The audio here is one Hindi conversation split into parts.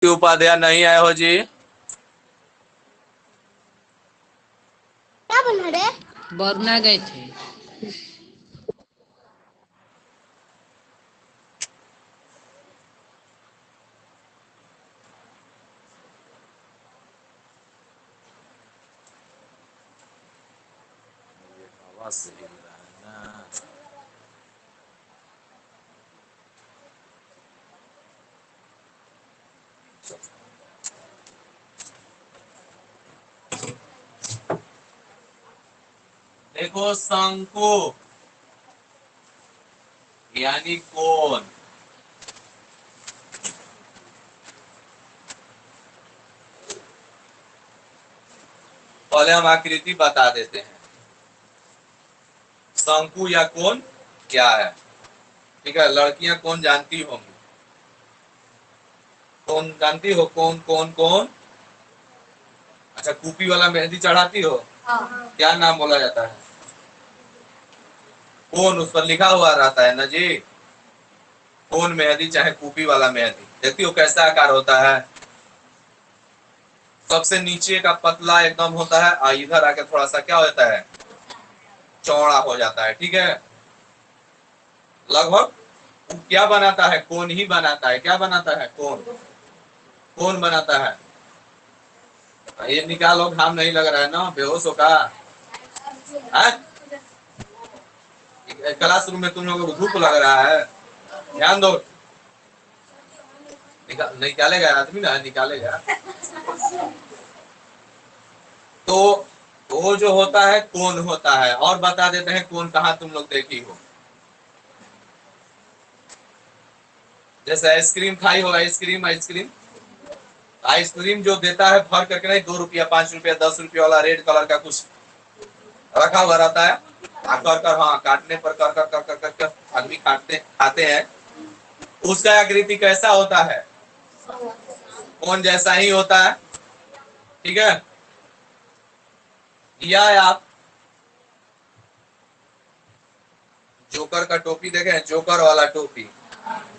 ज्योति उपाध्याय नहीं आए हो जी? क्या बोल रहे? बरना गए थे। आवाज से हिल रहा है ना। देखो, शंकु यानी कोण। पहले हम आकृति बता देते हैं, शंकु या कोण क्या है। ठीक है, लड़कियां कौन जानती होंगी? कौन जानती हो? कौन कौन कौन? अच्छा, कूपी वाला मेहंदी चढ़ाती हो? हाँ। क्या नाम बोला जाता है? कौन उस पर लिखा हुआ रहता है ना जी। कौन मेहंदी चाहे कूपी वाला मेहंदी, देखती हो कैसा आकार होता है? सबसे नीचे का पतला एकदम होता है और इधर आके थोड़ा सा क्या होता है, चौड़ा हो जाता है। ठीक है, लगभग क्या बनाता है? कौन ही बनाता है। क्या बनाता है? कौन। कौन बनाता है। ये निकालो, घाम नहीं लग रहा है ना, बेहोश होगा। क्लासरूम में तुम लोगों को धूप लग रहा है, ध्यान दो। निकालेगा आदमी ना, निकालेगा। तो वो जो होता है कौन होता है। और बता देते हैं कौन कहाँ तुम लोग देखी हो। जैसे आइसक्रीम खाई हो, आइसक्रीम आइसक्रीम आइसक्रीम जो देता है भर करके, नहीं 2 रुपया 5 रुपया 10 रुपया वाला रेड कलर का कुछ रखा हुआ रहता है। कर कर, हाँ, काटने पर कर कर कर कर कर, कर आदमी खाते हैं। उसका आकृति कैसा होता है? कौन जैसा ही होता है। ठीक है, या आप जोकर का टोपी देखे हैं? जोकर वाला टोपी,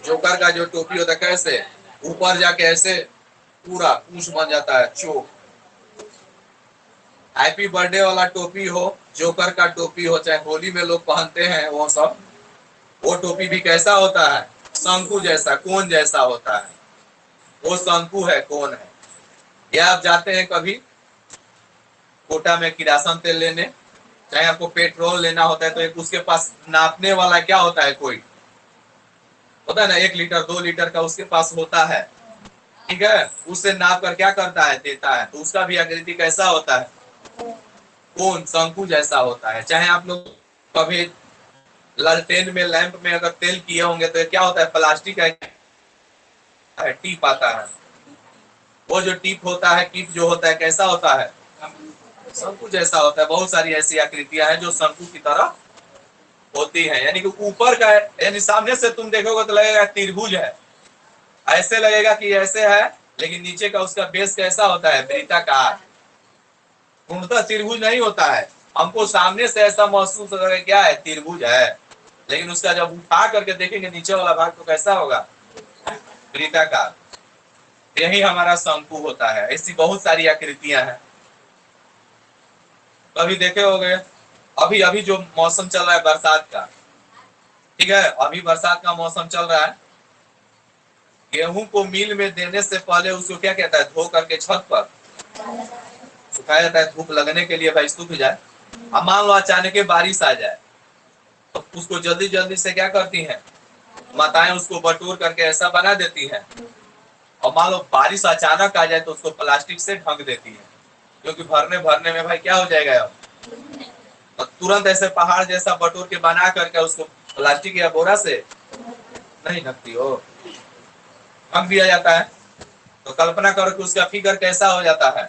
जोकर का जो टोपी होता है कैसे ऊपर जाके ऐसे पूरा पूछ बन जाता है, चोक। हैप्पी बर्थडे वाला टोपी हो, जोकर का टोपी हो, चाहे होली में लोग पहनते हैं वो सब, वो टोपी भी कैसा होता है? शंकु जैसा, कोन जैसा होता है। वो शंकु है, कोन है। या आप जाते हैं कभी कोटा में किरासन तेल लेने, चाहे आपको पेट्रोल लेना होता है, तो एक उसके पास नापने वाला क्या होता है, कोई होता है ना, 1 लीटर 2 लीटर का उसके पास होता है। ठीक है, उससे नाप कर क्या करता है, देता है। तो उसका भी आकृति कैसा होता है? कोन, शंकु जैसा होता है। चाहे आप लोग कभी लालटेन में, लैंप में अगर तेल किए होंगे तो क्या होता है, प्लास्टिक का टीप आता है। वो जो टीप होता है, टीप जो होता है कैसा होता है? शंकु जैसा होता है। बहुत सारी ऐसी आकृतियां हैं जो शंकु की तरह होती हैं। यानी कि ऊपर का, यानी सामने से तुम देखोगे तो लगेगा त्रिभुज है, ऐसे लगेगा कि ऐसे है, लेकिन नीचे का उसका बेस कैसा होता है, वृत्ताकार। पूर्णतः त्रिभुज नहीं होता है। हमको सामने से ऐसा महसूस होता है क्या है, त्रिभुज है, लेकिन उसका जब उठा करके देखेंगे नीचे वाला भाग तो कैसा होगा, वृत्ताकार। यही हमारा शंकु होता है। ऐसी बहुत सारी आकृतियां हैं, कभी देखे होंगे। अभी अभी जो मौसम चल रहा है बरसात का, ठीक है, अभी बरसात का मौसम चल रहा है। गेहूं को मिल में देने से पहले उसको क्या कहता है, धो करके छत पर सुखाया जाता है, धूप लगने के लिए, भाई सूख जाए। अब मान लो अचानक बारिश आ जाए तो उसको जल्दी जल्दी से क्या करती हैं माताएं, उसको बटोर करके ऐसा बना देती हैं। और मान लो बारिश अचानक आ जाए तो उसको प्लास्टिक से ढक देती है, क्योंकि भरने भरने में भाई क्या हो जाएगा, और तुरंत ऐसे पहाड़ जैसा बटोर के बना करके उसको प्लास्टिक या बोरा से नहीं ढकती हो, ढक दिया जाता है। तो कल्पना करो कि उसका फिगर कैसा हो जाता है,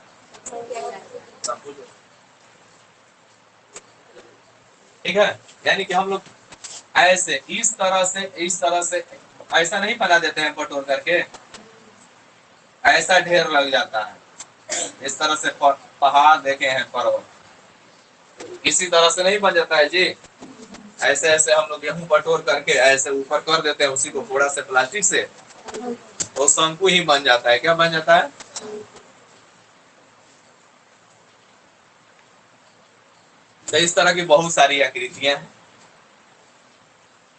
ठीक है। यानी कि हम लोग ऐसे इस तरह से ऐसा नहीं बना देते हैं बटोर करके, ऐसा ढेर लग जाता है। इस तरह से पहाड़ देखे हैं, पर्वत इसी तरह से नहीं बन जाता है जी। ऐसे ऐसे हम लोग गेहूं बटोर करके ऐसे ऊपर कर देते हैं, उसी को थोड़ा से प्लास्टिक से वो शंकु ही बन जाता है। क्या बन जाता है? तो इस तरह की बहुत सारी आकृतियां हैं।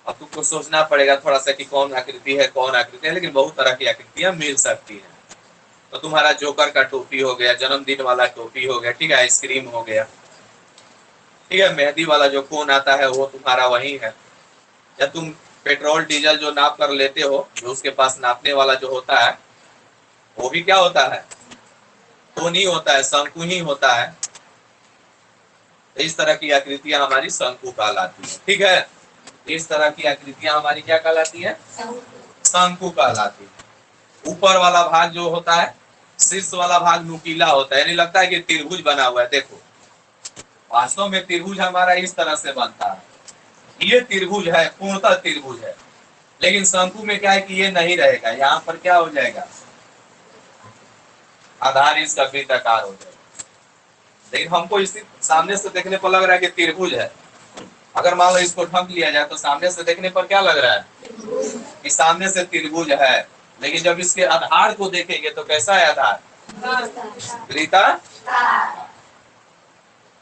अब तुमको सोचना पड़ेगा थोड़ा सा कि कौन आकृति है कौन आकृति है, लेकिन बहुत तरह की आकृतियां मिल सकती हैं। तो तुम्हारा जोकर का टोपी हो गया, जन्मदिन वाला टोपी हो गया, ठीक है, आइसक्रीम हो गया, ठीक है, मेहंदी वाला जो कोन आता है वो तुम्हारा वही है। या तुम पेट्रोल डीजल जो नाप कर लेते हो, जो उसके पास नापने वाला जो होता है वो भी क्या होता है? कोन ही होता है, शंकु ही होता है। तो इस तरह की आकृतियां हमारी शंकु कहलाती है, ठीक है। इस तरह की आकृतियां हमारी क्या कहलाती है? शंकु कहलाती है। ऊपर वाला भाग जो होता है, शीर्ष वाला भाग नुकीला होता है, यानी लगता है कि त्रिभुज बना हुआ है। देखो वास्तव में त्रिभुज हमारा इस तरह से बनता है, ये त्रिभुज है, पूर्णतः त्रिभुज है। लेकिन शंकु में क्या है कि ये नहीं रहेगा, यहाँ पर क्या हो जाएगा? आधार इसका वृत्ताकार हो जाएगा। लेकिन हमको इस सामने से देखने पर लग रहा है कि त्रिभुज है। अगर मान लो इसको ढक लिया जाए तो सामने से देखने पर क्या लग रहा है कि सामने से त्रिभुज है, लेकिन जब इसके आधार को देखेंगे तो कैसा है आधार? वृत्ताकार।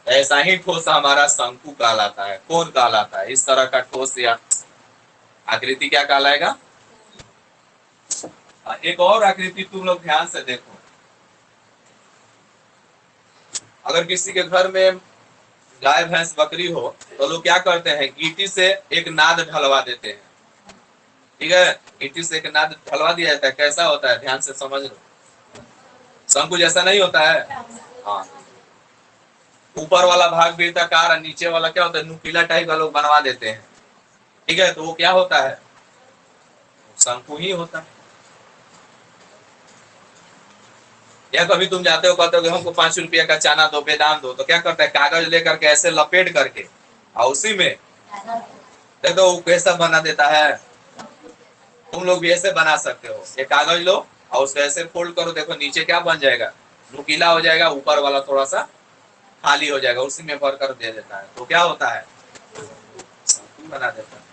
ऐसा ही ठोस हमारा शंकु कहलाता है, कोन कहलाता है। इस तरह का ठोस या आकृति क्या कहलाएगा? एक और आकृति तुम लोग ध्यान से देखो। अगर किसी के घर में गाय भैंस बकरी हो तो लोग क्या करते हैं, ईंटी से एक नाद ढलवा देते हैं, ठीक है। ईंटी से एक नाद ढलवा दिया जाता है। कैसा होता है? ध्यान से समझ लो, शंकु जैसा नहीं होता है। हाँ, ऊपर वाला भाग वृत्ताकार और नीचे वाला क्या होता है? नुकीला टाइप का लोग बनवा देते हैं, ठीक है। तो वो क्या होता है? शंकु ही होता है। या कभी तुम जाते हो, कहते हो कि हमको 5 रुपया का चना दो, बेदाम दो, तो क्या करता है? कागज लेकर के ऐसे लपेट करके और उसी में दे दो, वो कैसा बना देता है। तुम लोग भी ऐसे बना सकते हो। ये कागज लो और उसको ऐसे फोल्ड करो, देखो नीचे क्या बन जाएगा? नुकीला हो जाएगा, ऊपर वाला थोड़ा सा खाली हो जाएगा, उसी में भर कर दे देता है। तो क्या होता है? बना देता है।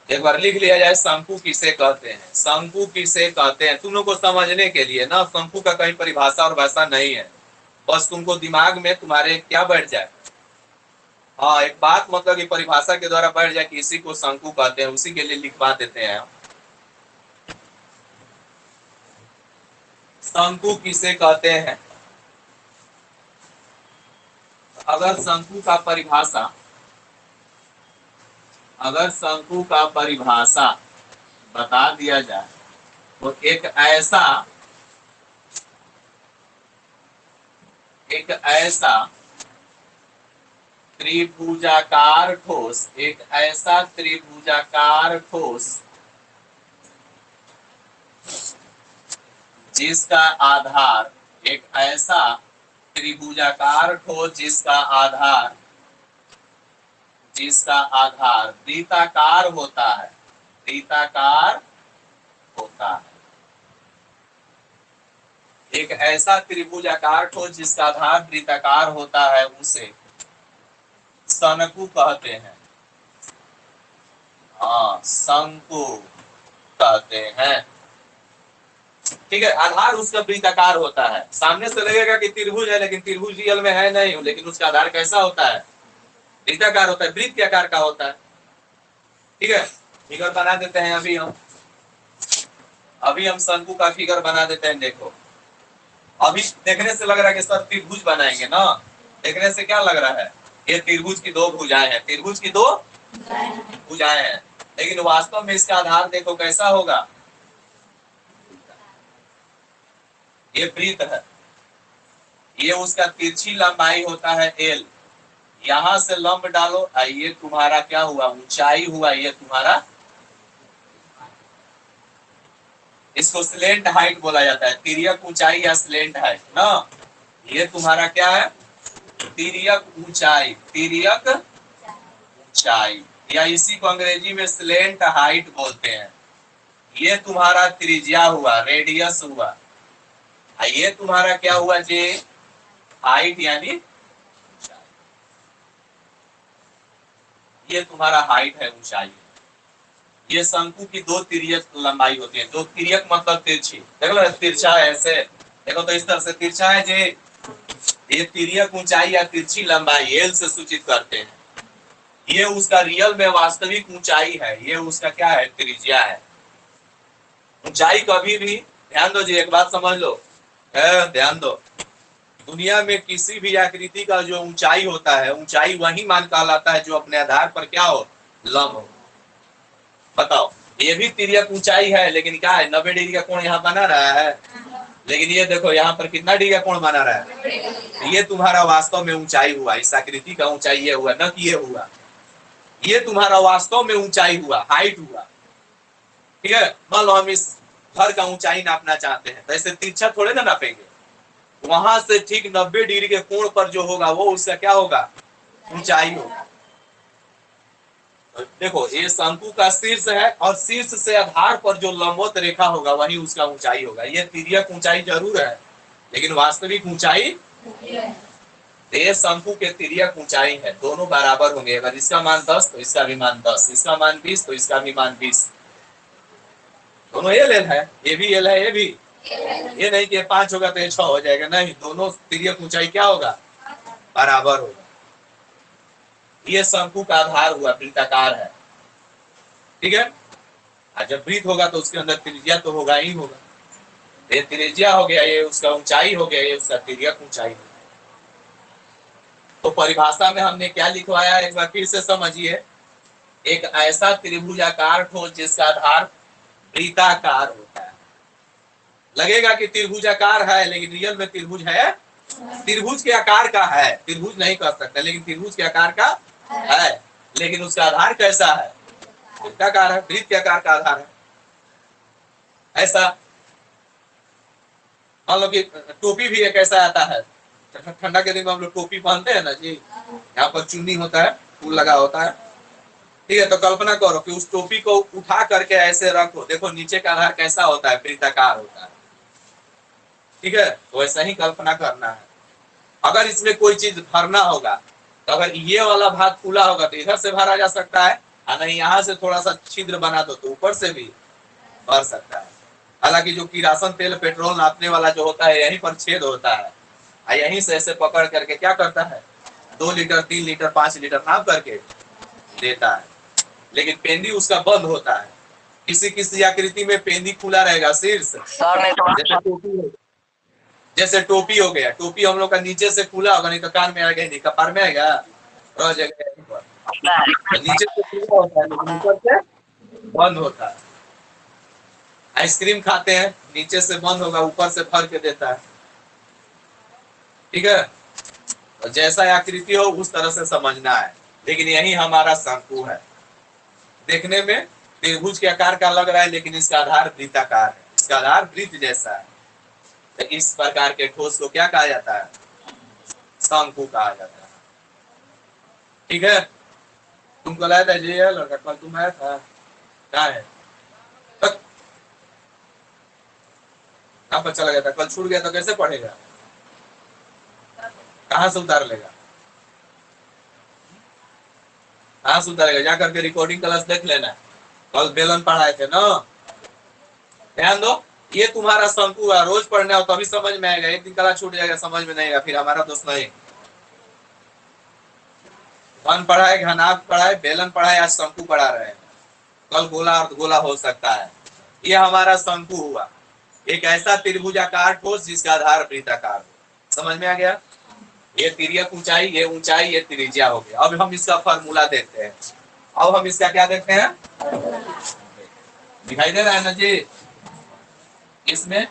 एक बार लिख लिया जाए शंकु किसे कहते हैं। शंकु किसे कहते हैं, तुम लोग को समझने के लिए ना, शंकु का कहीं परिभाषा और भाषा नहीं है, बस तुमको दिमाग में तुम्हारे क्या बैठ जाए, हाँ, एक बात मतलब कि परिभाषा के द्वारा बैठ जाए कि इसी को शंकु कहते हैं, उसी के लिए लिखवा देते हैं। शंकु किसे कहते हैं? अगर शंकु का परिभाषा, अगर शंकु का परिभाषा बता दिया जाए तो एक ऐसा त्रिभुजाकार ठोस, एक ऐसा त्रिभुजाकार ठोस जिसका आधार, एक ऐसा त्रिभुजाकार ठोस जिसका आधार वृत्ताकार होता है, वृत्ताकार होता है। एक ऐसा त्रिभुजाकार ठोस जिसका आधार वृत्ताकार होता है उसे शंकु कहते हैं। हाँ, शंकु कहते हैं, ठीक है। आधार उसका वृत्ताकार होता है। सामने से लगेगा कि त्रिभुज है, लेकिन त्रिभुज रियल में है नहीं, लेकिन उसका आधार कैसा होता है? वृत्ताकार होता है, वृत्त के आकार का होता है, ठीक है। फिगर बना देते हैं अभी हम शंकु का फिगर बना देते हैं। देखो, अभी देखने से लग रहा है कि सर त्रिभुज बनाएंगे ना, देखने से क्या लग रहा है? ये त्रिभुज की 2 भुजाएं हैं, त्रिभुज की 2 भुजाएं हैं, लेकिन वास्तव में इसका आधार देखो कैसा होगा? ये वृत्त है, ये उसका तिरछी लंबाई होता है L। यहां से लंब डालो, ये तुम्हारा क्या हुआ? ऊंचाई हुआ, ये तुम्हारा, इसको स्लेंट हाइट बोला जाता है, तिर्यक ऊंचाई या स्लेंट हाइट ना। ये तुम्हारा क्या है? तिर्यक ऊंचाई, तिर्यक ऊंचाई, या इसी को अंग्रेजी में स्लेंट हाइट बोलते हैं। ये तुम्हारा त्रिज्या हुआ, रेडियस हुआ। ये तुम्हारा क्या हुआ जी? हाइट यानी ऊंचाई। ये तुम्हारा हाइट है, ऊंचाई। ये शंकु की दो तिर्यक लंबाई होती है। दो तिर्यक मतलब तिरछी, देखो तिरछा है ऐसे, देखो तो इस तरह से तिरछा है जे, ये तिर्यक ऊंचाई या तिरछी लंबाई एल से सूचित करते हैं। ये उसका रियल में वास्तविक ऊंचाई है, ये उसका क्या है, त्रिज्या है। ऊंचाई कभी भी, ध्यान दो जी, एक बात समझ लो, ध्यान दो, दुनिया में किसी भी आकृति का जो ऊंचाई होता है, ऊंचाई वही मान कहलाता है जो अपने आधार पर क्या हो, लंब हो। बताओ, ये भी तिर्यक ऊंचाई है, लेकिन क्या है, 90 डिग्री का कोण यहाँ बना रहा है, लेकिन ये देखो यहाँ पर कितना डिग्री का कोण बना रहा है। ये तुम्हारा वास्तव में ऊंचाई हुआ, इस आकृति का ऊंचाई ये हुआ, न कि ये हुआ। ये तुम्हारा वास्तव में ऊंचाई हुआ, हाइट हुआ। ठीक है, मान लो हम इस घर का ऊंचाई नापना चाहते हैं, तो ऐसे तिरछा थोड़े ना नापेंगे, वहां से ठीक 90 डिग्री के कोण पर जो होगा वो उसका क्या होगा, ऊंचाई होगा। देखो ये शंकु का शीर्ष है, और शीर्ष से आधार पर जो लंबवत रेखा होगा वही उसका ऊंचाई होगा। ये तिर्यक ऊंचाई जरूर है, लेकिन वास्तविक ऊंचाई, ये शंकु के तिर्यक ऊंचाई है, दोनों बराबर होंगे। अगर इसका मान 10 तो इसका भी मान 10, इसका मान 20 तो इसका भी मान 20। दोनों एल एल है, ये भी एल है, ये भी, ये नहीं कि 5 होगा तो ये 6 हो जाएगा, नहीं, दोनों तिर्यक ऊंचाई क्या होगा, बराबर होगा। ये शंकु का आधार हुआ, वृत्ताकार है। ठीक है, जब वृत्त होगा तो उसके अंदर त्रिज्या तो होगा ही होगा। ये त्रिज्या हो गया, ये उसका ऊंचाई हो गया, ये उसका तिर्यक ऊंचाई हो गया। तो परिभाषा में हमने क्या लिखवाया, एक बार फिर से समझिए। एक ऐसा त्रिभुजाकार ठोस जिसका आधार वृत्ताकार होता है। लगेगा कि त्रिभुजाकार है, लेकिन रियल में त्रिभुज है, त्रिभुज के आकार का है, त्रिभुज नहीं कर सकते, लेकिन त्रिभुज के आकार का है। लेकिन उसका आधार कैसा है, वृत्ताकार है, वृत्त के आकार का आधार है। ऐसा मान लो कि टोपी भी एक ऐसा आता है, ठंडा के दिन में हम लोग टोपी पहनते हैं ना जी, यहाँ पर चुन्नी होता है, फूल लगा होता है। ठीक है, तो कल्पना करो कि उस टोपी को उठा करके ऐसे रखो, देखो नीचे का आधार कैसा होता है, वृत्ताकार होता है। ठीक है, तो वैसा ही कल्पना करना है। अगर इसमें कोई चीज भरना होगा, तो अगर ये वाला भाग खुला होगा तो इधर से भरा जा सकता है, और नहीं यहाँ से थोड़ा सा छिद्र बना दो तो ऊपर से भी भर सकता है। हालांकि जो किरासन तेल पेट्रोल नापने वाला जो होता है, यहीं पर छेद होता है, और यहीं से ऐसे पकड़ करके क्या करता है, 2 लीटर 3 लीटर 5 लीटर नाप करके देता है। लेकिन पेंदी उसका बंद होता है। किसी किसी आकृति में पेंदी खुला रहेगा, शीर्ष, जैसे टोपी हो गया, टोपी हम लोग का नीचे से खुला होगा, नहीं तो कान में आएगा, नहीं कपार में आएगा, रह जाएगा, नीचे से खुला होता है लेकिन ऊपर से बंद होता है। आइसक्रीम खाते हैं, नीचे से बंद होगा, ऊपर से भर के देता है। ठीक है, तो जैसा आकृति हो उस तरह से समझना है। लेकिन यही हमारा शंकु है, देखने में त्रिभुज के आकार का लग रहा है, लेकिन इसका आधार वृत्ताकार है, इसका आधार वृत्त जैसा है। तो इस प्रकार के ठोस को क्या कहा जाता है, शंकु कहा जाता है। ठीक है, तुमको लाया था जी लड़का, कल तुम आया था, क्या है कहाँ पर चला गया था, कल छूट गया तो कैसे पढ़ेगा, कहाँ से उतार लेगा, कहाँ से उतारेगा, जा करके रिकॉर्डिंग क्लास देख लेना, कल बेलन पढ़ाए थे ना। ध्यान दो, ये तुम्हारा शंकु है, रोज पढ़ने हो तभी समझ में आएगा, एक दिन क्लास छूट जाएगा समझ में नहीं आएगा, फिर हमारा दोस्त नहीं। घन पढ़ाए, घनाभ पढ़ाए, बेलन पढ़ाए, आज शंकु पढ़ा रहे हैं, कल गोला और गोला हो सकता है। ये हमारा शंकु हुआ, एक ऐसा त्रिभुजाकार ठोस जिसका आधार वृत्ताकार हो। समझ में आ गया, ये तिर्यक ऊंचाई, ये ऊंचाई, ये त्रिज्या हो गया। अब हम इसका फॉर्मूला देखते हैं, अब हम इसका क्या देखते हैं, दिखाई दे रहा है ना जी इसमें,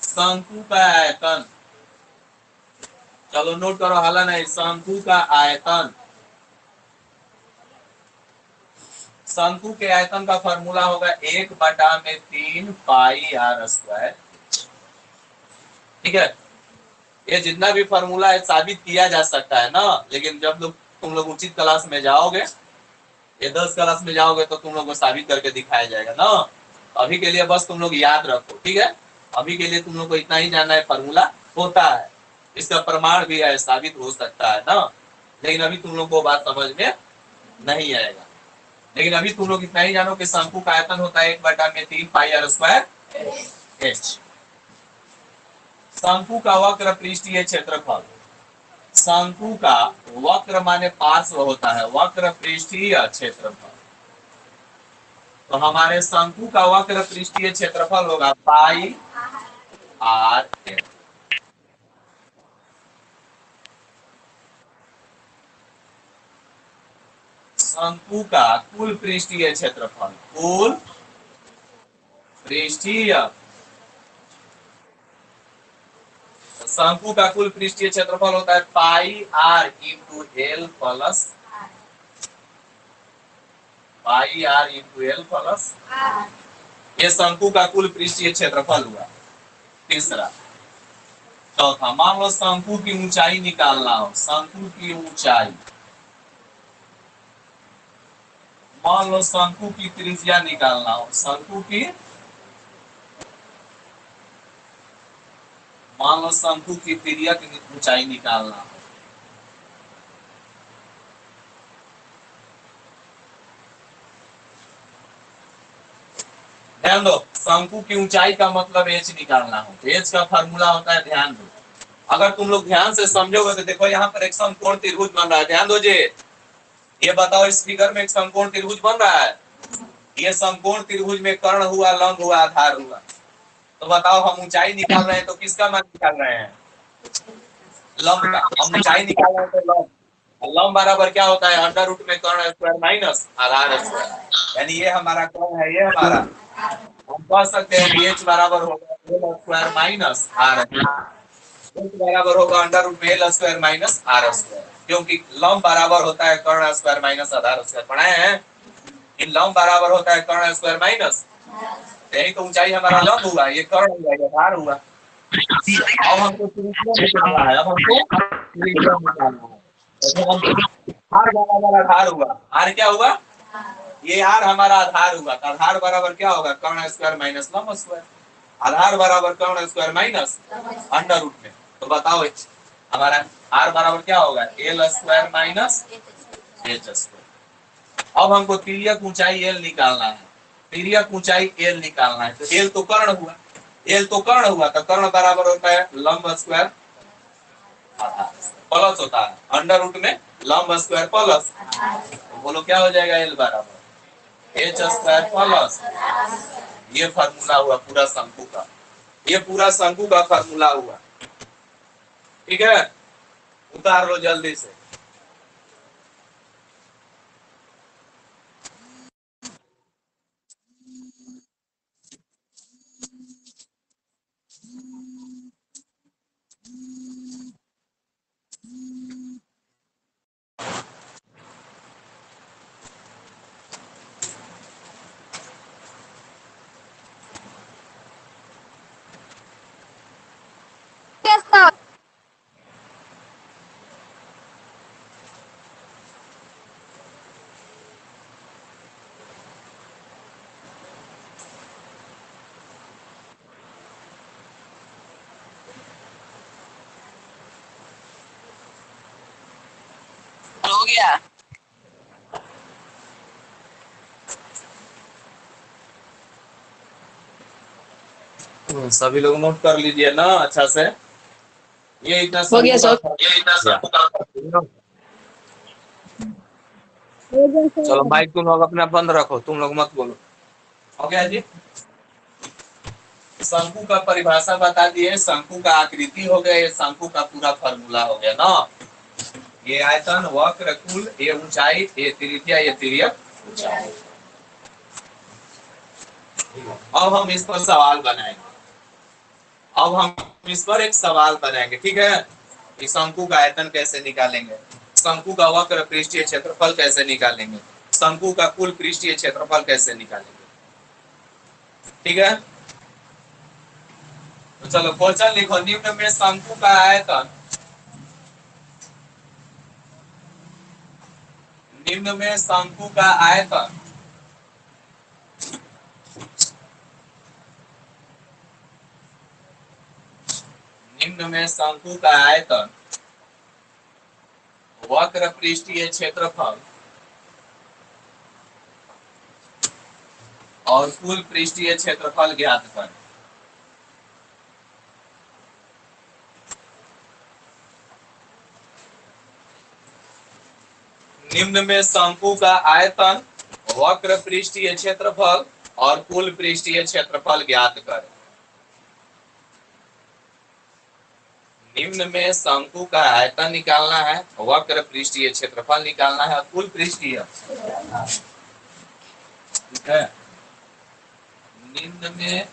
शंकु का आयतन, चलो नोट करो, हाला नहीं, शंकु का आयतन, शंकु के आयतन का फॉर्मूला होगा 1/3 पाई आर स्क्वायर। ठीक है, ये जितना भी फॉर्मूला है साबित किया जा सकता है ना, लेकिन जब तुम लोग उचित क्लास में जाओगे, ये 10 क्लास में जाओगे तो तुम लोग को साबित करके दिखाया जाएगा ना। अभी के लिए बस तुम लोग याद रखो, ठीक है, अभी के लिए तुम लोग को इतना ही जानना है, फॉर्मूला होता है, इसका प्रमाण भी है, साबित हो सकता है ना। लेकिन अभी तुम लोग को बात समझ में नहीं आएगा। लेकिन अभी तुम लोग इतना ही जानो कि शंकु का आयतन होता है 1/3 पाई आर स्क्वायर एच। शंकु का वक्र पृष्ठीय क्षेत्रफल, शंकु का वक्र माने पार्श्व होता है, वक्र पृष्ठीय क्षेत्रफल। तो हमारे शंकु का वक्र पृष्ठीय क्षेत्रफल होगा पाई आर एच। शंकु का कुल पृष्ठीय क्षेत्रफल, कुल पृष्ठीय, शंकु का कुल पृष्ठीय क्षेत्रफल होता है pi R into L plus pi R into L plus, ये शंकु का कुल पृष्ठीय क्षेत्रफल हुआ। तीसरा, चौथा, मान लो शंकु की ऊंचाई निकालना हो, शंकु की ऊंचाई, मान लो शंकु की त्रिज्या निकालना हो, शंकु की, मान लो शंकु की त्रिज्या की ऊंचाई निकालना हो। ध्यान दो, शंकु की ऊंचाई का मतलब एच निकालना हो, एच का फार्मूला होता है, ध्यान दो, अगर तुम लोग ध्यान से समझोगे तो देखो यहाँ पर एक समकोण त्रिभुज बन रहा है, ध्यान दो जी। ये बताओ इस फिगर में एक समकोण त्रिभुज बन रहा है, ये समकोण त्रिभुज में कर्ण हुआ, लंब हुआ, आधार हुआ। तो बताओ हम ऊंचाई निकाल रहे हैं तो किसका मान निकाल रहे हैं? लंब का। हम ऊंचाई निकाल रहे हैं तो लंब, लंब बराबर क्या होता है? अंडर रूट में कर्ण स्क्वायर माइनस आधार स्क्वायर, यानी ये हमारा कर्ण है, ये हमारा, हम कह सकते हैं एच बराबर होगा L square minus R, H बराबर होगा अंडर रूट में L square minus R square, क्योंकि लंब बराबर होता है कर्ण स्क्वायर माइनस आधार स्क्वायर, पढ़ाए हैं। इन लंब बराबर होता है कर्ण स्क्वायर माइनस, यही तो ऊंचाई हमारा लंब हुआ, ये कर्ण हुआ, ये आधार हुआ। अब हमको त्रिज्या निकालना है, अब हमको त्रिज्या निकालना है। तो हम आर बराबर आधार हुआ, आर क्या हुआ? ये आर हमारा आधार हुआ, तो आधार बराबर क्या होगा? कर्ण स्क्वायर माइनस लंब स्क्वायर, आधार बराबर कर्ण स्क्वायर माइनस अंडर रूट में। तो बताओ हमारा आर बराबर क्या होगा? L square minus H square. अब हमको तिर्यक ऊंचाई एल निकालना है, तिर्यक ऊंचाई एल निकालना है, तो एल तो कर्ण हुआ, एल तो कर्ण हुआ, तो कर्ण बराबर होता है लंब स्क्वायर आधार प्लस होता है अंडर रूट में लंब स्क्वायर प्लस, तो बोलो क्या हो जाएगा? एल बराबर एच स्क्वायर प्लस, ये फार्मूला हुआ पूरा शंकु का, ये पूरा शंकु का फार्मूला हुआ। ठीक है, उतार लो जल्दी से। हो गया। सभी लोग नोट कर लीजिए ना अच्छा से, ये इतना हो गया सर। चलो माइक तुम लोग अपना बंद रखो, तुम लोग मत बोलो। हो गया जी। शंकु का परिभाषा बता दिए, शंकु का आकृति हो गया, ये शंकु का पूरा फार्मूला हो गया ना। ये आयतन, वक्र, कुल, ये ऊंचाई, ये त्रिज्या, ये तिर्यक ऊंचाई। अब हम इस पर सवाल बनाएंगे, अब हम इस पर एक सवाल बनाएंगे, ठीक है। कि शंकु का आयतन कैसे निकालेंगे, शंकु का वक्र पृष्ठीय क्षेत्रफल कैसे निकालेंगे, शंकु का कुल पृष्ठीय क्षेत्रफल कैसे निकालेंगे। ठीक है, तो चलो क्वेश्चन लिखो। निम्न में शंकु का आयतन, निम्न में शंकु का आयतन निम्न में शंकु का आयतन, वक्र पृष्ठीय क्षेत्रफल और कुल पृष्ठीय क्षेत्रफल ज्ञात करें। निम्न में शंकु का आयतन, वक्र पृष्ठीय क्षेत्रफल और कुल पृष्ठीय क्षेत्रफल ज्ञात करें। निम्न में शंकु का आयतन निकालना है, वक्र पृष्ठीय क्षेत्रफल निकालना है और कुल पृष्ठीय, ठीक है। निम्न में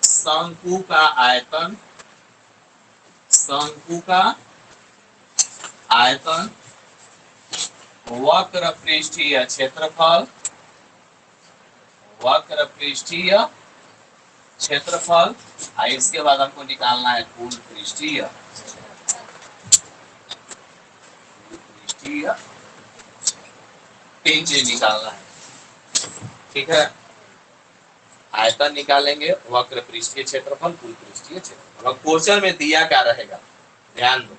शंकु का आयतन, शंकु का आयतन, वक्र पृष्ठीय क्षेत्रफल, वक्र पृष्ठीय क्षेत्रफल, इसके बाद हमको निकालना है कुल पृष्ठीय, तीन चीज निकालना है, ठीक है। आयतन निकालेंगे, वक्र पृष्ठीय क्षेत्रफल, कुल पृष्ठीय क्षेत्रफल। अब क्वेश्चन में दिया क्या रहेगा, ध्यान दो।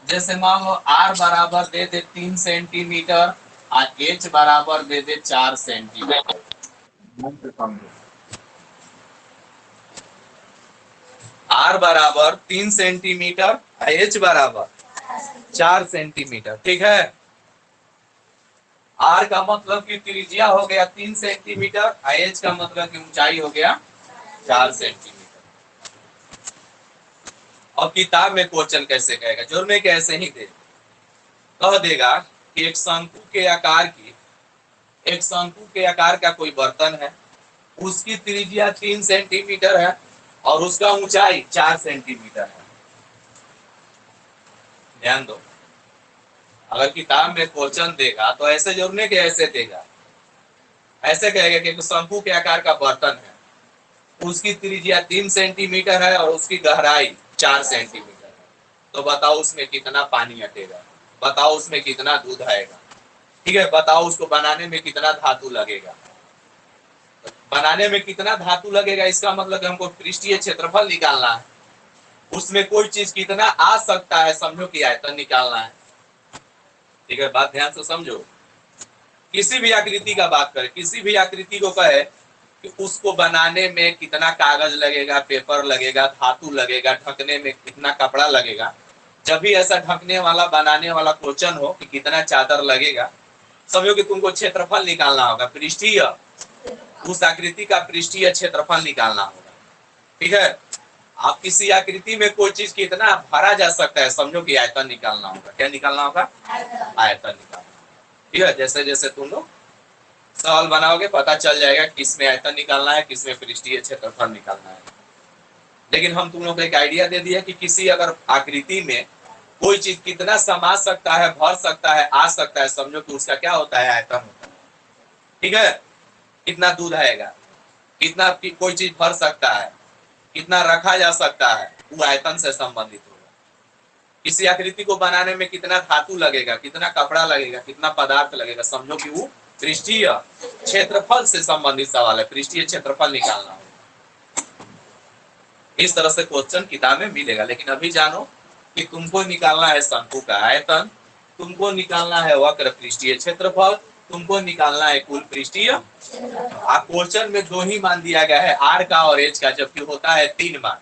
जैसे मान लो r बराबर दे दे 3 सेंटीमीटर और h बराबर दे दे 4 सेंटीमीटर। r बराबर 3 सेंटीमीटर, h बराबर 4 सेंटीमीटर, ठीक है। r का मतलब कि त्रिज्या हो गया 3 सेंटीमीटर, h का मतलब कि ऊंचाई हो गया 4 सेंटीमीटर। और किताब में क्वेश्चन कैसे कहेगा, जोड़ने के ऐसे ही दे कह देगा कि एक शंकु के आकार की, एक शंकु के आकार का कोई बर्तन है, उसकी त्रिज्या 3 सेंटीमीटर है और उसका ऊंचाई 4 सेंटीमीटर है। ध्यान दो, अगर किताब में क्वेश्चन देगा तो ऐसे जोड़ने के ऐसे देगा, ऐसे कहेगा कि एक शंकु के आकार का बर्तन है, उसकी त्रिज्या 3 सेंटीमीटर है और उसकी गहराई 4 सेंटीमीटर है। तो बताओ उसमें कितना पानी हटेगा, बताओ उसमें कितना दूध आएगा, ठीक है। बताओ उसको बनाने में कितना धातु लगेगा, बनाने में कितना धातु लगेगा, इसका मतलब हमको पृष्ठीय क्षेत्रफल निकालना है। उसमें कोई चीज कितना आ सकता है, समझो कि आयतन निकालना है, ठीक है। बात ध्यान से समझो। किसी भी आकृति का बात करें, किसी भी आकृति को कहे कि उसको बनाने में कितना कागज लगेगा, पेपर लगेगा, धातु लगेगा, ढकने में कितना कपड़ा लगेगा, जब भी ऐसा ढकने वाला बनाने वाला क्वेश्चन हो कि कितना चादर लगेगा, समझो कि तुमको क्षेत्रफल निकालना होगा, पृष्ठीय, उस आकृति का पृष्ठीय क्षेत्रफल निकालना होगा, ठीक है। आप किसी आकृति में कोई चीज कितना भरा जा सकता है, समझो कि आयतन निकालना होगा। क्या निकालना होगा, आयतन निकालना, ठीक है। जैसे जैसे तुम लोग सवाल बनाओगे पता चल जाएगा किसमें आयतन निकालना है, किसमें पृष्ठीय क्षेत्रफल निकालना है। लेकिन हम तुम लोग को एक आइडिया दे दिया कि किसी अगर आकृति में कोई चीज कितना समा सकता है, भर सकता है, आ सकता है, समझो कि उसका क्या होता है, आयतन होता है, ठीक है। कितना दूध आएगा, कितना कोई चीज भर सकता है, कितना रखा जा सकता है, वो आयतन से संबंधित होगा। किसी आकृति को बनाने में कितना धातु लगेगा, कितना कपड़ा लगेगा, कितना पदार्थ लगेगा, समझो कि वो पृष्ठीय क्षेत्रफल से संबंधित सवाल है, पृष्ठीय क्षेत्रफल निकालना होगा। इस तरह से क्वेश्चन किताब में मिलेगा। लेकिन अभी जानो कि तुमको निकालना है शंकु का आयतन, तुमको निकालना है वक्र पृष्ठीय क्षेत्रफल, तुमको निकालना है कुल पृष्ठीय। क्वेश्चन में 2 ही मान दिया गया है, आर का और एच का, जबकि होता है 3 मान,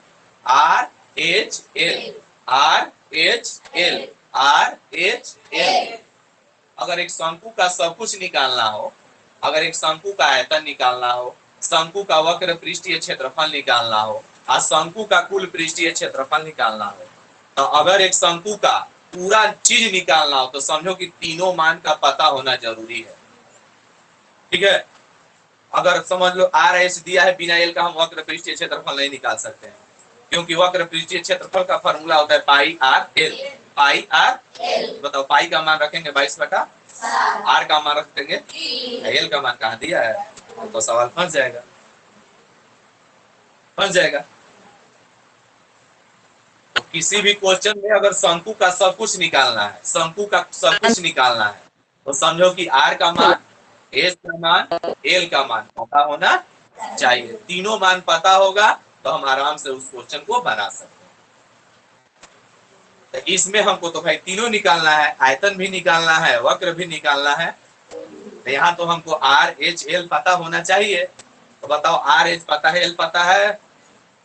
R H L, R H L, R H L. अगर एक शंकु का सब कुछ निकालना हो, अगर एक शंकु का आयतन निकालना हो, शंकु का वक्र पृष्ठीय क्षेत्रफल निकालना हो और शंकु का कुल पृष्ठीय क्षेत्रफल निकालना हो, तो अगर एक शंकु का पूरा चीज निकालना हो तो समझो कि तीनों मान का पता होना जरूरी है, ठीक है। अगर समझ लो आर एच दिया है, बिना एल का हम वक्र पृष्ठीय क्षेत्रफल नहीं निकाल सकते हैं, क्योंकि वक्र पृष्ठीय क्षेत्रफल का फॉर्मूला होता है पाई आर एल, पाई आर एल। बताओ पाई का मान रखेंगे 22/, आर का मान रखेंगे, एल का मान कहाँ दिया है, तो सवाल फंस जाएगा, फंस जाएगा। तो किसी भी क्वेश्चन में अगर शंकु का सब कुछ निकालना है, शंकु का सब कुछ निकालना है, तो समझो कि आर का मान, एच का मान, एल का मान पता होना चाहिए। तीनों मान पता होगा तो हम आराम से उस क्वेश्चन को बना सकते हैं। तो इसमें हमको तो भाई तीनों निकालना है, आयतन भी निकालना है, वक्र भी निकालना है। तो यहाँ तो हमको आर एच एल पता होना चाहिए। तो बताओ आर एच पता है, एल पता है,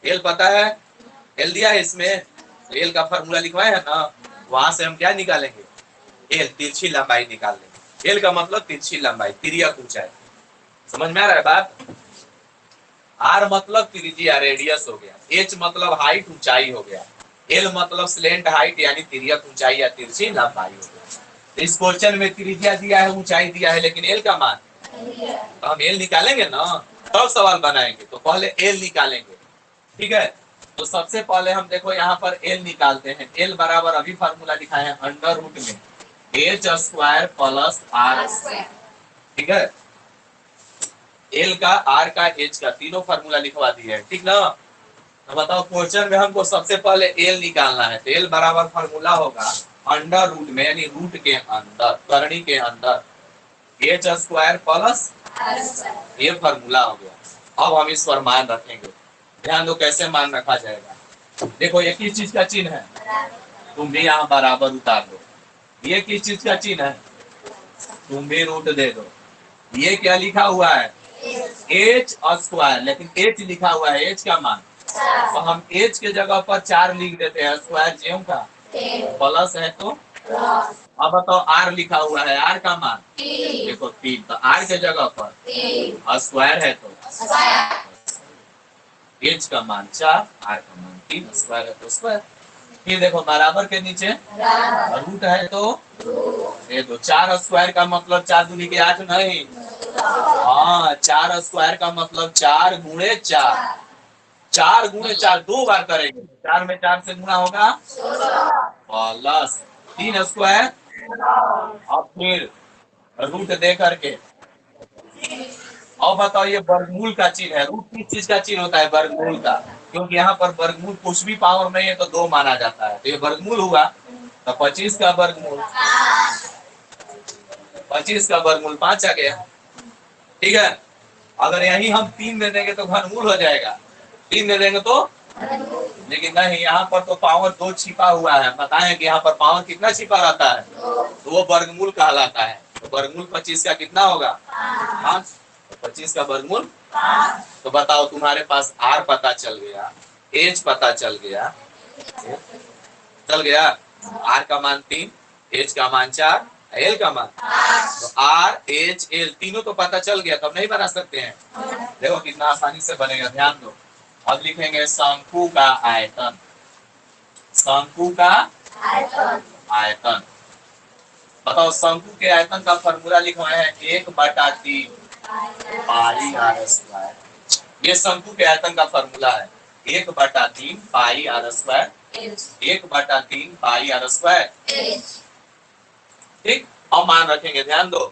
एल पता है, एल दिया है इसमें, तो एल का फॉर्मूला लिखवाए है ना, वहां से हम क्या निकालेंगे, एल तिरछी लंबाई निकाल लेंगे। एल का मतलब तिरछी लंबाई, तिर्यक ऊंचाई। समझ में आ रहा है बात। आर मतलब त्रिज्या रेडियस हो गया, एच मतलब हाइट ऊंचाई हो गया, एल मतलब स्लेंट हाइट यानी तिर्यक ऊंचाई या तिरछी लंबाई हो गया। तो इस क्वेश्चन में त्रिज्या दिया है, ऊंचाई दिया है, लेकिन एल का मान, तो हम एल निकालेंगे ना, तब सवाल बनाएंगे। तो पहले एल निकालेंगे, ठीक है। तो सबसे पहले हम देखो यहाँ पर एल निकालते हैं। एल बराबर अभी फार्मूला लिखा है अंडर रूट में एच स्क्वायर प्लस आर, ठीक है। एल का, आर का, एच का तीनों फार्मूला लिखवा दिए है, ठीक ना। तो बताओ क्वेश्चन में हमको सबसे पहले एल निकालना है। तो एल बराबर फार्मूला होगा अंडर रूट में यानी रूट के अंदर, करनी के अंदर एच स्क्वायर प्लस, ये फार्मूला हो गया। अब हम इस पर मान रखेंगे। ध्यान दो कैसे मान रखा जाएगा। देखो ये किस चीज का चिन्ह है, तुम भी यहाँ बराबर उतार दो। ये किस चीज का चिन्ह है, तुम भी रूट दे दो। ये क्या लिखा हुआ है, एच स्क्वायर, लेकिन एच लिखा हुआ है, एच का मान, तो हम एच के जगह पर 4 लिख देते हैं, स्क्वायर ज्यों का प्लस है तो। अब बताओ आर लिखा हुआ है, आर का मान देखो 3, तो आर के जगह पर स्क्वायर है तो एच का मान 4, आर का मान 3, स्क्वायर है तो स्क्वायर। फिर देखो बराबर के नीचे रूट है तो ये दो, 4 स्क्वायर का मतलब 4 दूनी के 8 नहीं, हाँ 4 स्क्वायर का मतलब 4 गुणे 4, 4 गुणे 4 दो बार करेंगे, 4 में 4 से गुणा होगा प्लस 3 स्क्वायर, अब फिर रूट दे करके। अब बताओ ये वर्गमूल का चिन्ह है, रूट किस चीज का चिन्ह होता है, वर्गमूल का। क्योंकि यहाँ पर वर्गमूल कुछ भी पावर नहीं है तो 2 माना जाता है, तो ये वर्गमूल हुआ। तो 25 का वर्गमूल, 25 का वर्गमूल 5 आ गया, ठीक है। अगर यही हम 3 दे देंगे तो घनमूल हो जाएगा, 3 दे देंगे तो, लेकिन नहीं, यहाँ पर तो पावर 2 छिपा हुआ है। बताएं कि यहाँ पर पावर कितना छिपा रहता है, तो वो वर्गमूल कहलाता है। तो वर्गमूल 25 का कितना होगा, 5। तो 25 का वर्गमूल, तो बताओ तुम्हारे पास आर पता चल गया, एच पता चल गया, चल गया। आर का मान 3, एच का मान 4, एल का मान, तो आर एच एल तीनों तो पता चल गया, तब नहीं बना सकते हैं। देखो कितना आसानी से बनेगा, ध्यान दो। अब लिखेंगे शंकु का आयतन, शंकु का आयतन। बताओ शंकु के आयतन का फॉर्मूला लिखवाए हैं 1/3 पाई आर स्क्वायर। ये शंकु के आयतन का फॉर्मूला है 1/3 pi R square, 1/3 pi R square, ठीक। अब मान रखेंगे, ध्यान दो,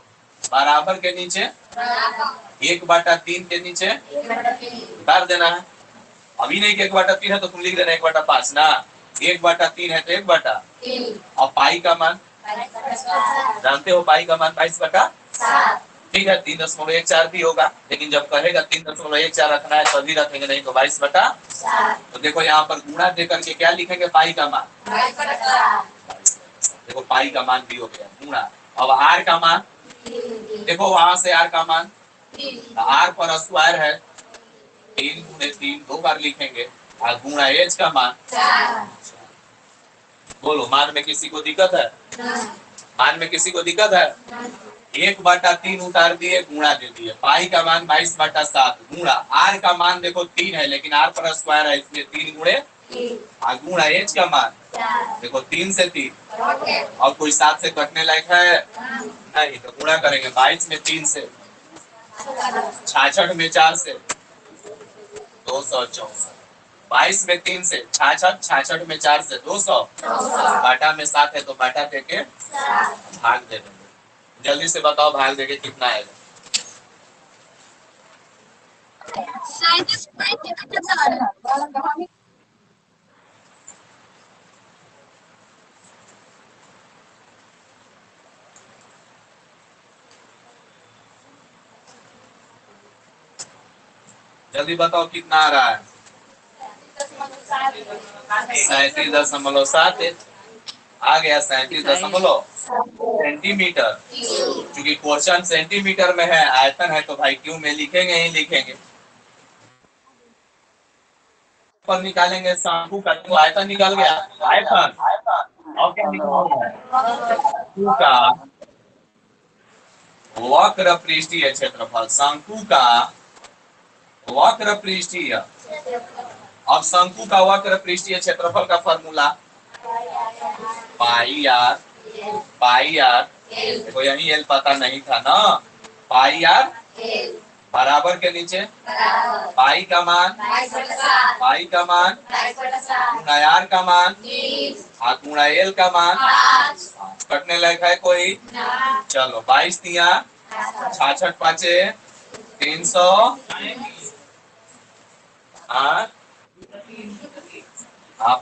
बराबर के नीचे 1/3 के नीचे उतार देना है। अभी नहीं कि 1/3 है तो तुम लिख देना 1/5 ना, 1/3 है तो 1/, और पाई का मान जानते हो, पाई का मान 22/7, ठीक है। 3.14 भी होगा, लेकिन जब कहेगा 3.14 रखना है तभी रखेंगे, नहीं तो 22/। तो देखो यहाँ पर गुणा दे करके क्या लिखेंगे, पाई का मान, देखो पाई का मान भी हो गया गुणा। अब आर का मान देखो, वहां से आर का मान, आर पर स्क्वायर है, 3 × 3 2 बार लिखेंगे, और गुणा एच का मान। बोलो मान में किसी को दिक्कत है, मान में किसी को दिक्कत है। 1/3 उतार दिए, गुणा दे दिए, पाई का मान 22/7 गुणा, आर का मान देखो 3 है, लेकिन आर पर स्क्वायर है इसलिए 3 गुणे, और गुणा एच का मान देखो 3 से 3, और कोई 7 से कटने लायक है नहीं, तो गुणा करेंगे 22 में 3 से, 66 में 4 से 264, 22 में 3 से 66, 66 में 4 से 200, बाटा में 7 है तो बाटा देके भाग दे देंगे। जल्दी से बताओ भाग देके कितना आएगा। जल्दी बताओ कितना आ रहा है। 37.71 आ गया 37 सेंटीमीटर। क्योंकि क्वेश्चन सेंटीमीटर में है, आयतन है, तो भाई क्यों में लिखेंगे ही लिखेंगे। पर निकालेंगे शंकु का, तो आयतन निकल गया, आयतन। और क्या निकालना है, शंकु का वक्र पृष्ठीय क्षेत्रफल, शंकु का वक्र पृष्ठीय। अब शंकु का वक्र पृष्ठीय क्षेत्रफल का formula pi R, pi R देखो यही एल पता नहीं था ना, पाई आर बराबर के नीचे पाई का मान, पाई का मान गुणा आर का मान और गुणा एल का मान। कटने लायक है कोई? चलो 22 दिया 66 पाँचे 300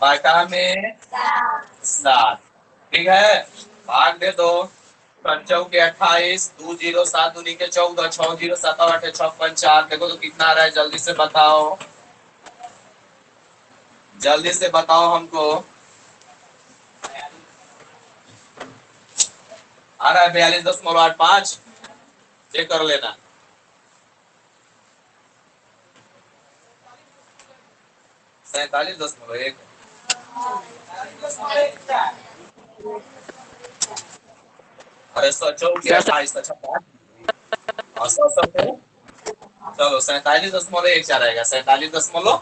बाटा में 7। ठीक है, भाग दे दो। 5 के 28, 2 0 7 दूनी के 14, 6 0 7 8 56 4। देखो तो कितना आ रहा है, जल्दी से बताओ, जल्दी से बताओ हमको। आ रहा है 42.85। चेक कर लेना। सैतालीस दशमलव एक। अरे 100 के 28 चलो 47.1 रहेगा, 47.1।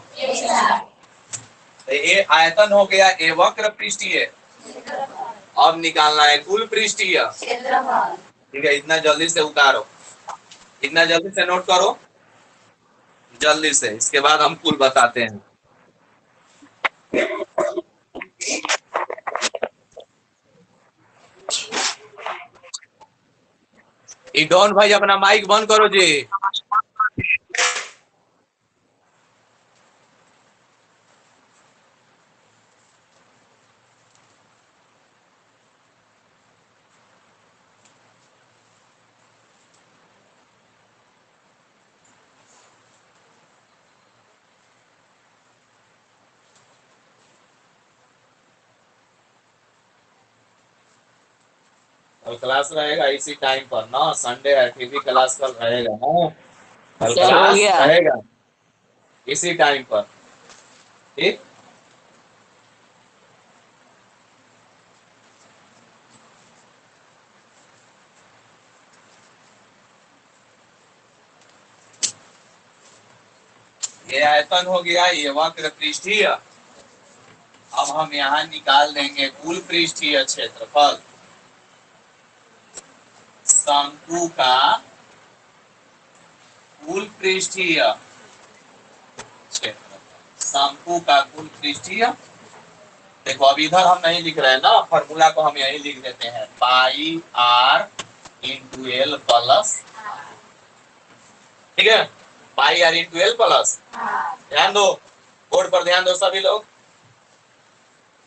तो ये आयतन हो गया, ये वक्र पृष्ठीय। अब निकालना है कुल पृष्ठीय। ठीक है, इतना जल्दी से उतारो, इतना जल्दी से नोट करो, जल्दी से। इसके बाद हम कुल बताते हैं। डॉन भाई अपना माइक बंद करो जी। कल क्लास रहेगा इसी टाइम पर ना, संडे है फिर भी क्लास कल रहेगा ना, कल क्लास रहेगा इसी टाइम पर। ठीक, ये आयतन हो गया, ये वक्र पृष्ठीय। अब हम यहाँ निकाल देंगे कुल पृष्ठीय क्षेत्रफल। शंकु का कुल पृष्ठीय क्षेत्रफल, शंकु का कुल पृष्ठीय। देखो अब इधर हम नहीं लिख रहे हैं ना, फॉर्मूला को हम यही लिख देते हैं, पाई आर इंटू एल प्लस। ठीक है, pi R into L plus. ध्यान दो, बोर्ड पर ध्यान दो सभी लोग।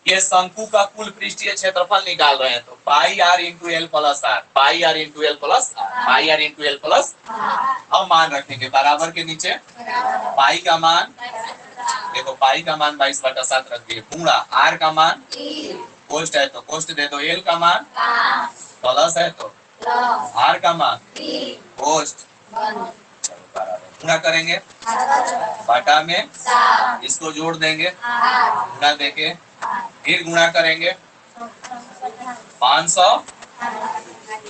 ये शंकु का कुल पृष्ठीय क्षेत्रफल निकाल रहे हैं, तो pi R into L plus R, pi R into L plus R, pi R into L plus. अब मान रखेंगे बराबर के नीचे पाई का मान, देखो पाई का मान 22/7 रख दिए, गुणा आर का मान, कोष्ट है तो कोष्ट दे दो, एल का मान प्लस है तो आर का मान कोष्ट। गुणा करेंगे बाटा में, इसको जोड़ देंगे, गुणा देके फिर गुणा करेंगे 500।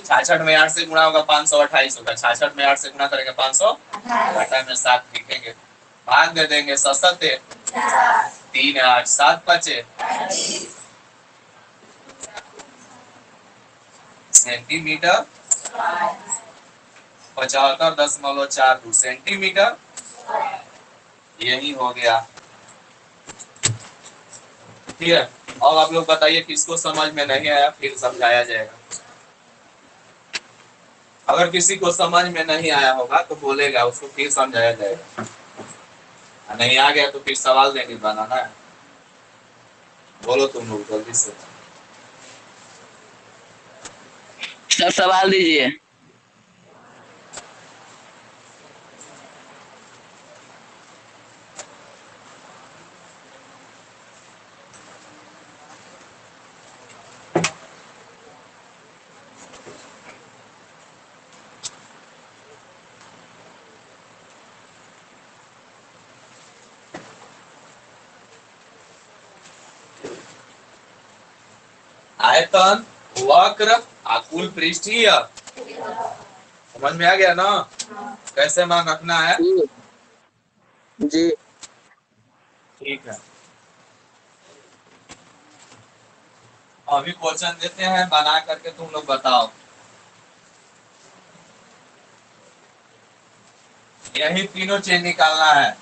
66 में 8 से गुणा होगा 528 होगा, 66 में 8 से गुणा करेंगे 500, घटा में 7 लिखेंगे, भाग दे देंगे 77, 3 8 7 5 सेंटीमीटर, 75.42 सेंटीमीटर। यही हो गया। ठीक है, अब आप लोग बताइए किसको समझ में नहीं आया, फिर समझाया जाएगा। अगर किसी को समझ में नहीं आया होगा तो बोलेगा, उसको फिर समझाया जाएगा। नहीं आ गया तो फिर सवाल देंगे, बनाना है। बोलो तुम लोग जल्दी से। सर सवाल दीजिए। आयतन, वक्र, आकुल पृष्ठीय। समझ में आ गया ना कैसे मान रखना है? जी जी। ठीक है, अभी क्वेश्चन देते हैं, बना करके तुम लोग बताओ। यही तीनों चीज निकालना है।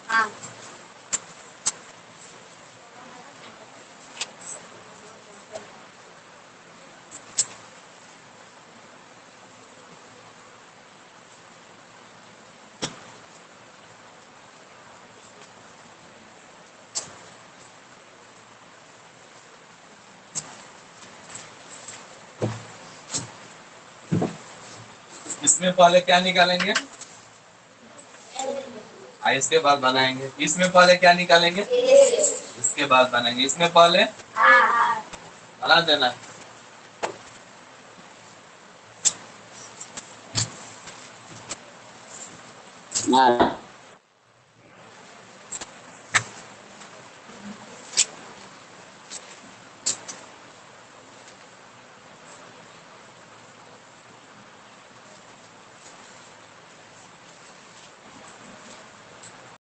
हाँ। इसमें पहले क्या निकालेंगे? इसके बाद बनाएंगे। इसमें पहले क्या निकालेंगे? इसके बाद बनाएंगे। इसमें पहले बना देना। हाँ